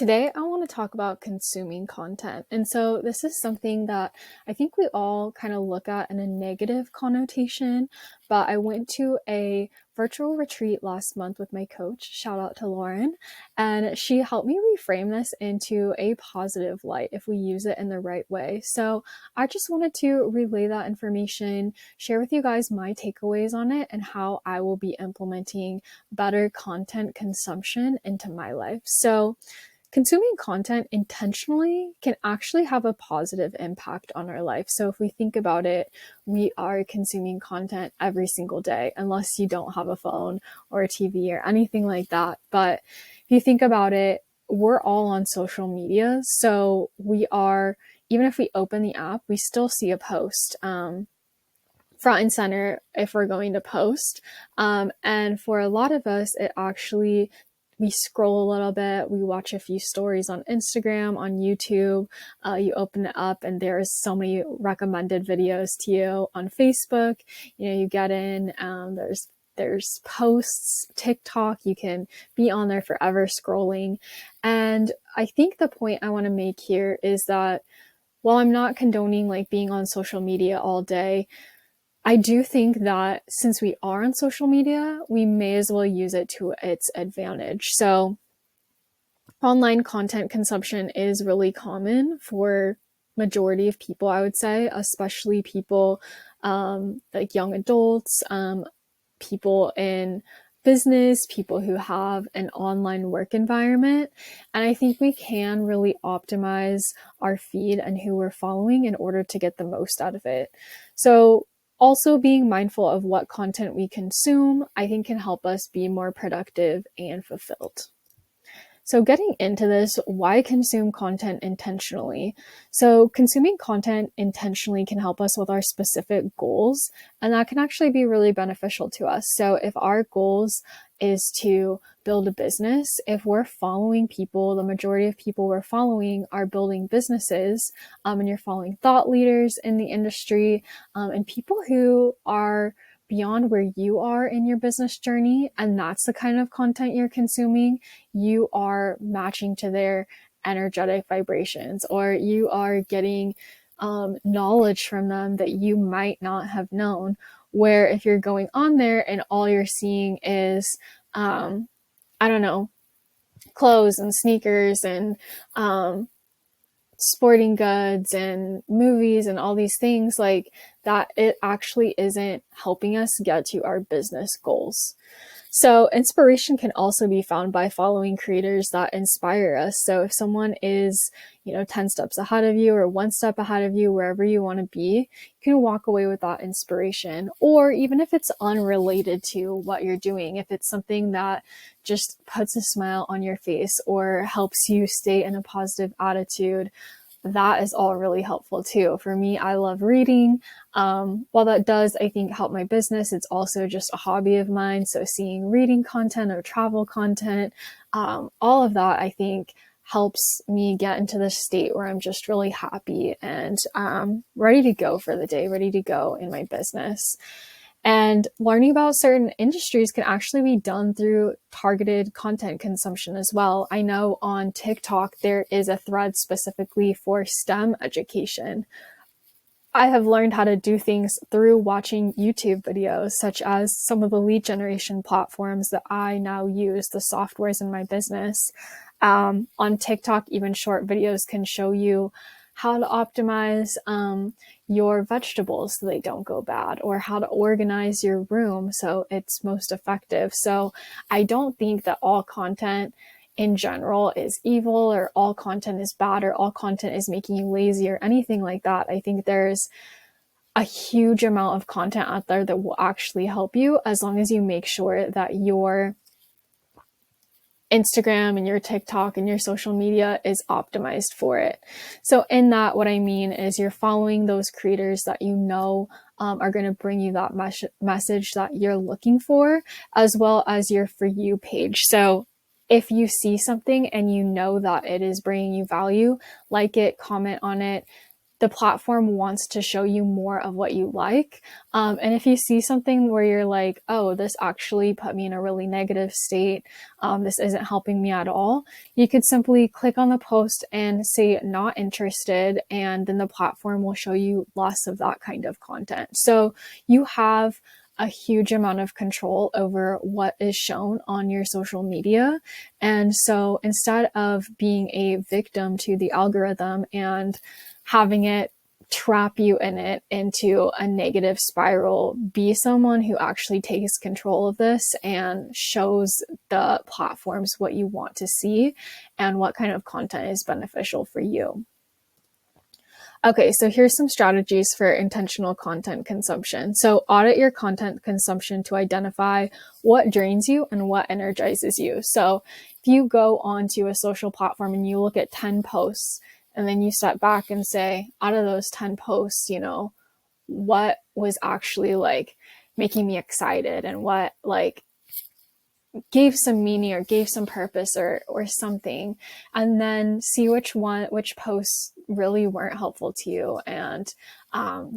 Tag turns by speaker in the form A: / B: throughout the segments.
A: Today, I want to talk about consuming content. And so, this is something that I think we all kind of look at in a negative connotation. But I went to a virtual retreat last month with my coach, shout out to Lauren, and she helped me reframe this into a positive light if we use it in the right way. So, I just wanted to relay that information, share with you guys my takeaways on it, and how I will be implementing better content consumption into my life. So, consuming content intentionally can actually have a positive impact on our life. So if we think about it, we are consuming content every single day, unless you don't have a phone or a TV or anything like that. But if you think about it, we're all on social media. So we are, even if we open the app, we still see a post. Front and center if we're going to post. And for a lot of us, it actually, we scroll a little bit, we watch a few stories on Instagram, on YouTube, you open it up and there's so many recommended videos to you on Facebook. You get in, there's posts, TikTok, you can be on there forever scrolling. And I think the point I want to make here is that while I'm not condoning like being on social media all day, I do think that since we are on social media, we may as well use it to its advantage. So online content consumption is really common for majority of people, I would say, especially people like young adults, people in business, people who have an online work environment. And I think we can really optimize our feed and who we're following in order to get the most out of it. So also being mindful of what content we consume, I think can help us be more productive and fulfilled. So getting into this, why consume content intentionally? So consuming content intentionally can help us with our specific goals, and that can actually be really beneficial to us. So if our goals is to build a business, if we're following people, the majority of people we're following are building businesses, and you're following thought leaders in the industry, and people who are beyond where you are in your business journey, and that's the kind of content you're consuming, you are matching to their energetic vibrations, or you are getting knowledge from them that you might not have known. Where if you're going on there and all you're seeing is, I don't know, clothes and sneakers and sporting goods and movies and all these things like that, it actually isn't helping us get to our business goals. So inspiration can also be found by following creators that inspire us. So if someone is, 10 steps ahead of you or one step ahead of you, wherever you want to be, you can walk away with that inspiration. Or even if it's unrelated to what you're doing, if it's something that just puts a smile on your face or helps you stay in a positive attitude, that is all really helpful too. For me, I love reading. While that does, I think, help my business, it's also just a hobby of mine. So seeing reading content or travel content, all of that, I think, helps me get into this state where I'm just really happy and ready to go for the day, ready to go in my business. And learning about certain industries can actually be done through targeted content consumption as well. I know on TikTok, there is a thread specifically for STEM education. I have learned how to do things through watching YouTube videos, such as some of the lead generation platforms that I now use, the softwares in my business. On TikTok, even short videos can show you how to optimize your vegetables so they don't go bad, or how to organize your room so it's most effective. So I don't think that all content in general is evil, or all content is bad, or all content is making you lazy, or anything like that. I think there's a huge amount of content out there that will actually help you, as long as you make sure that your Instagram and your TikTok and your social media is optimized for it. So in that, what I mean is you're following those creators that you know are going to bring you that message that you're looking for, as well as your For You page. So if you see something and you know that it is bringing you value, like it, comment on it, the platform wants to show you more of what you like. And if you see something where you're like, oh, this actually put me in a really negative state, this isn't helping me at all, you could simply click on the post and say not interested, and then the platform will show you less of that kind of content. So you have a huge amount of control over what is shown on your social media. And so instead of being a victim to the algorithm and having it trap you in it into a negative spiral, be someone who actually takes control of this and shows the platforms what you want to see and what kind of content is beneficial for you. Okay, so here's some strategies for intentional content consumption. So audit your content consumption to identify what drains you and what energizes you. So if you go onto a social platform and you look at 10 posts and then you step back and say, out of those 10 posts, what was actually like making me excited and what like gave some meaning or gave some purpose or something, and then see which posts really weren't helpful to you and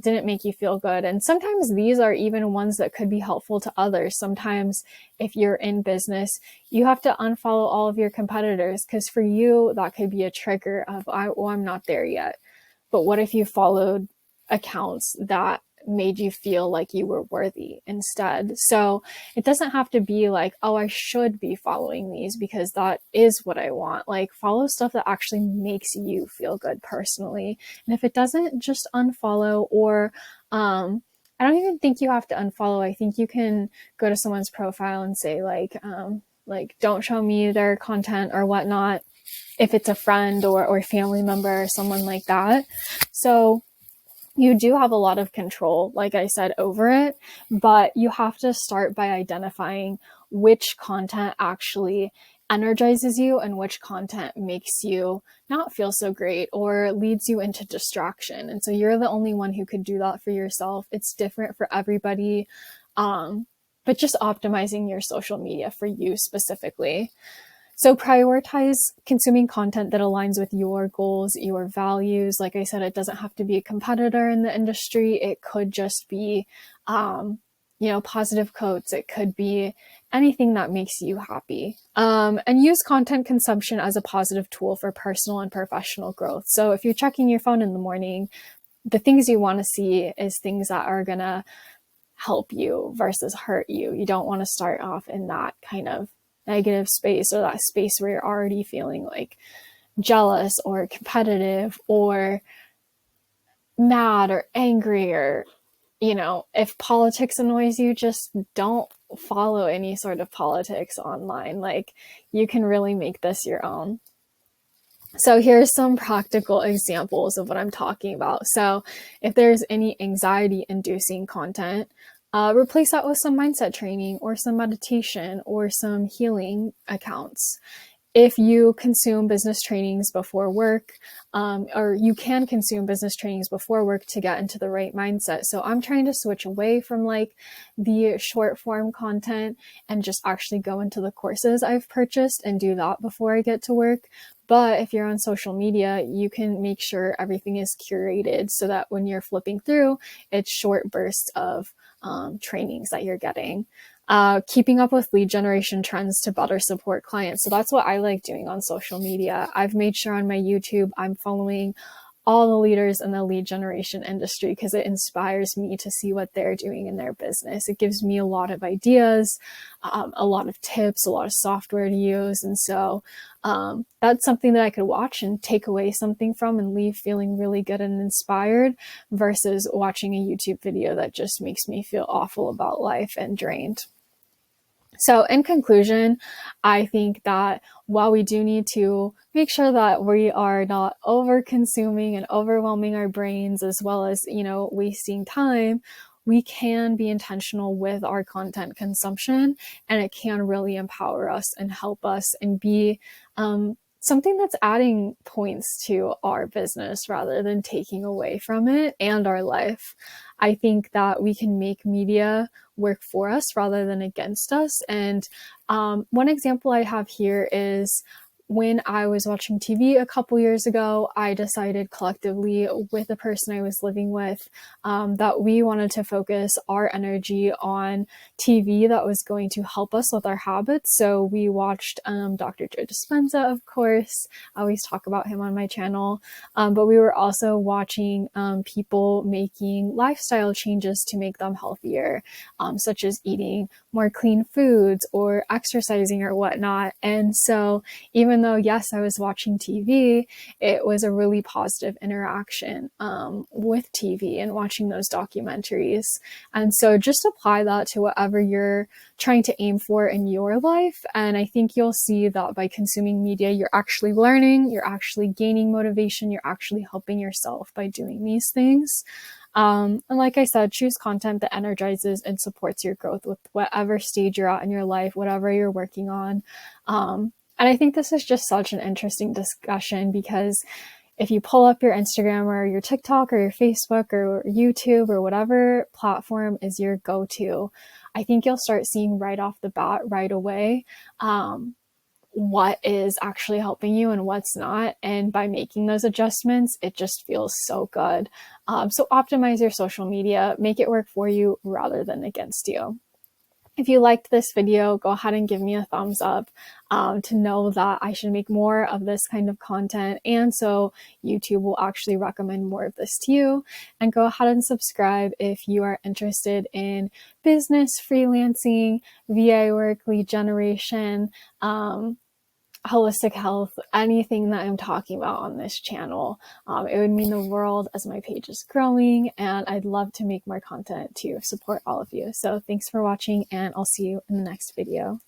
A: didn't make you feel good. And sometimes these are even ones that could be helpful to others. Sometimes if you're in business, you have to unfollow all of your competitors, because for you that could be a trigger of, I'm not there yet. But what if you followed accounts that made you feel like you were worthy instead? So it doesn't have to be like, oh, I should be following these because that is what I want. Like, follow stuff that actually makes you feel good personally. And if it doesn't, just unfollow. Or I don't even think you have to unfollow. I think you can go to someone's profile and say like don't show me their content or whatnot, if it's a friend or family member or someone like that. So you do have a lot of control, like I said, over it, but you have to start by identifying which content actually energizes you and which content makes you not feel so great or leads you into distraction. And so you're the only one who could do that for yourself. It's different for everybody, but just optimizing your social media for you specifically. So prioritize consuming content that aligns with your goals, your values. Like I said, it doesn't have to be a competitor in the industry. It could just be, positive quotes. It could be anything that makes you happy. And use content consumption as a positive tool for personal and professional growth. So if you're checking your phone in the morning, the things you want to see is things that are going to help you versus hurt you. You don't want to start off in that kind of negative space, or that space where you're already feeling like jealous or competitive or mad or angry, or if politics annoys you, just don't follow any sort of politics online. Like, you can really make this your own. So here's some practical examples of what I'm talking about. So if there's any anxiety-inducing content, replace that with some mindset training or some meditation or some healing accounts. If you consume business trainings before work, or you can consume business trainings before work to get into the right mindset. So I'm trying to switch away from like the short form content and just actually go into the courses I've purchased and do that before I get to work. But if you're on social media, you can make sure everything is curated so that when you're flipping through, it's short bursts of trainings that you're getting. Keeping up with lead generation trends to better support clients. So that's what I like doing on social media. I've made sure on my YouTube I'm following all the leaders in the lead generation industry because it inspires me to see what they're doing in their business. It gives me a lot of ideas, a lot of tips, a lot of software to use. And so that's something that I could watch and take away something from and leave feeling really good and inspired, versus watching a YouTube video that just makes me feel awful about life and drained. So in conclusion, I think that while we do need to make sure that we are not over consuming and overwhelming our brains, as well as, wasting time, we can be intentional with our content consumption, and it can really empower us and help us and be something that's adding points to our business rather than taking away from it and our life. I think that we can make media work for us rather than against us. And one example I have here is when I was watching TV a couple years ago, I decided collectively with the person I was living with that we wanted to focus our energy on TV that was going to help us with our habits. So we watched Dr. Joe Dispenza, of course. I always talk about him on my channel. But we were also watching people making lifestyle changes to make them healthier, such as eating more clean foods or exercising or whatnot. And so even though, yes, I was watching TV, it was a really positive interaction with TV and watching those documentaries. And so just apply that to whatever you're trying to aim for in your life. And I think you'll see that by consuming media, you're actually learning, you're actually gaining motivation, you're actually helping yourself by doing these things. And like I said, choose content that energizes and supports your growth with whatever stage you're at in your life, whatever you're working on. And I think this is just such an interesting discussion because if you pull up your Instagram or your TikTok or your Facebook or YouTube or whatever platform is your go-to, I think you'll start seeing right off the bat, right away, what is actually helping you and what's not. And by making those adjustments, it just feels so good. So optimize your social media, make it work for you rather than against you. If you liked this video, go ahead and give me a thumbs up to know that I should make more of this kind of content. And so YouTube will actually recommend more of this to you. And go ahead and subscribe if you are interested in business, freelancing, VA work, lead generation, holistic health, anything that I'm talking about on this channel. It would mean the world as my page is growing, and I'd love to make more content to support all of you. So thanks for watching, and I'll see you in the next video.